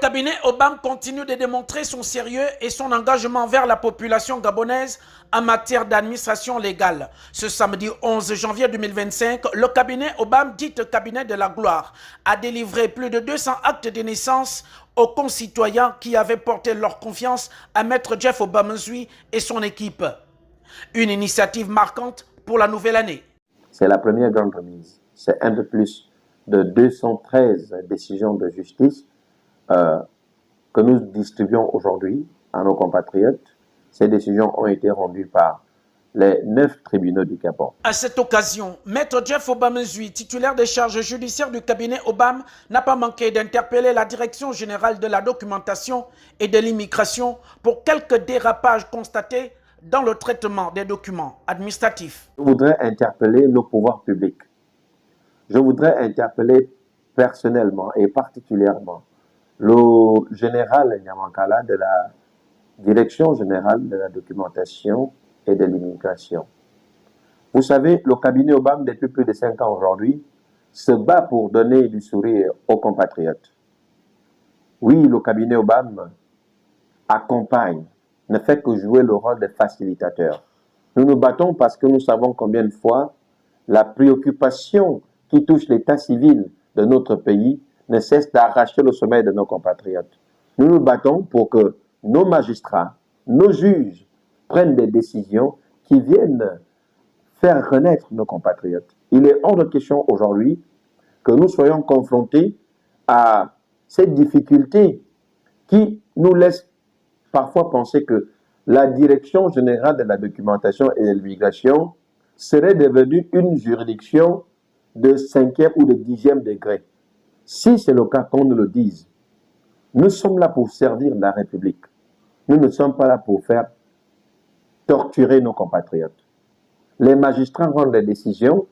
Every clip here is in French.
cabinet Obama continue de démontrer son sérieux et son engagement envers la population gabonaise en matière d'administration légale. Ce samedi 11 janvier 2025, le cabinet Obama, dit cabinet de la gloire, a délivré plus de 200 actes de naissance aux concitoyens qui avaient porté leur confiance à Maître Jeff Obamazui et son équipe. Une initiative marquante pour la nouvelle année. C'est la première grande remise. C'est un peu plus de 213 décisions de justice que nous distribuons aujourd'hui à nos compatriotes. Ces décisions ont été rendues par les 9 tribunaux du Gabon. À cette occasion, Maître Jeff Obamazui, titulaire des charges judiciaires du cabinet Obama, n'a pas manqué d'interpeller la Direction générale de la documentation et de l'immigration pour quelques dérapages constatés dans le traitement des documents administratifs. Je voudrais interpeller nos pouvoirs publics. Je voudrais interpeller personnellement et particulièrement le général Nyamankala de la Direction générale de la documentation et de l'immigration. Vous savez, le cabinet Obama, depuis plus de 5 ans aujourd'hui, se bat pour donner du sourire aux compatriotes. Oui, le cabinet Obama accompagne, ne fait que jouer le rôle de facilitateur. Nous nous battons parce que nous savons combien de fois la préoccupation qui touche l'état civil de notre pays ne cesse d'arracher le sommeil de nos compatriotes. Nous nous battons pour que nos magistrats, nos juges prennent des décisions qui viennent faire renaître nos compatriotes. Il est hors de question aujourd'hui que nous soyons confrontés à cette difficulté qui nous laisse parfois penser que la Direction générale de la documentation et de l'immigration serait devenue une juridiction de 5e ou de 10e degré. Si c'est le cas, qu'on nous le dise. Nous sommes là pour servir la République. Nous ne sommes pas là pour faire torturer nos compatriotes. Les magistrats rendent des décisions.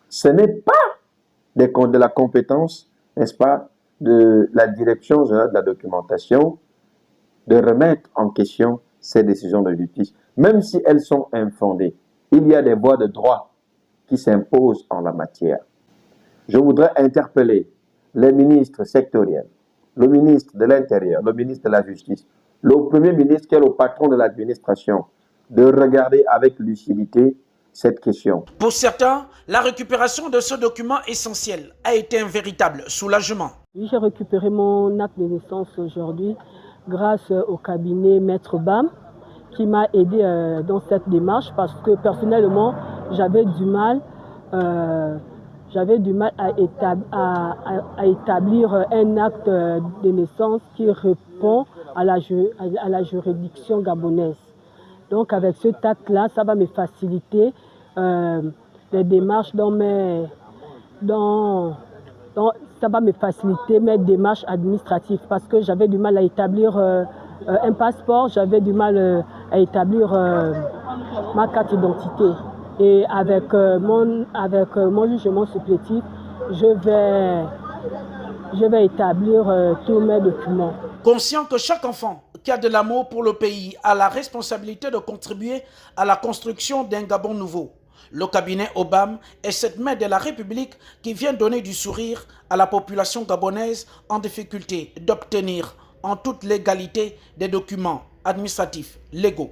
Ce n'est pas de la compétence, n'est-ce pas, de la Direction générale de la documentation de remettre en question ces décisions de justice. Même si elles sont infondées, il y a des voies de droit qui s'imposent en la matière. Je voudrais interpeller les ministres sectoriels, le ministre de l'Intérieur, le ministre de la Justice, le Premier ministre qui est le patron de l'administration, de regarder avec lucidité cette question. Pour certains, la récupération de ce document essentiel a été un véritable soulagement. J'ai récupéré mon acte de naissance aujourd'hui grâce au cabinet Maître Bam qui m'a aidé dans cette démarche parce que personnellement, j'avais du mal à établir un acte de naissance qui répond à la juridiction gabonaise. Donc avec ce acte-là, ça va me faciliter les démarches ça va me faciliter mes démarches administratives parce que j'avais du mal à établir un passeport, j'avais du mal à établir ma carte d'identité. Et avec mon jugement supplétif, je vais établir tous mes documents. Conscient que chaque enfant qui a de l'amour pour le pays a la responsabilité de contribuer à la construction d'un Gabon nouveau. Le cabinet Obama est cette main de la République qui vient donner du sourire à la population gabonaise en difficulté d'obtenir en toute légalité des documents administratifs légaux.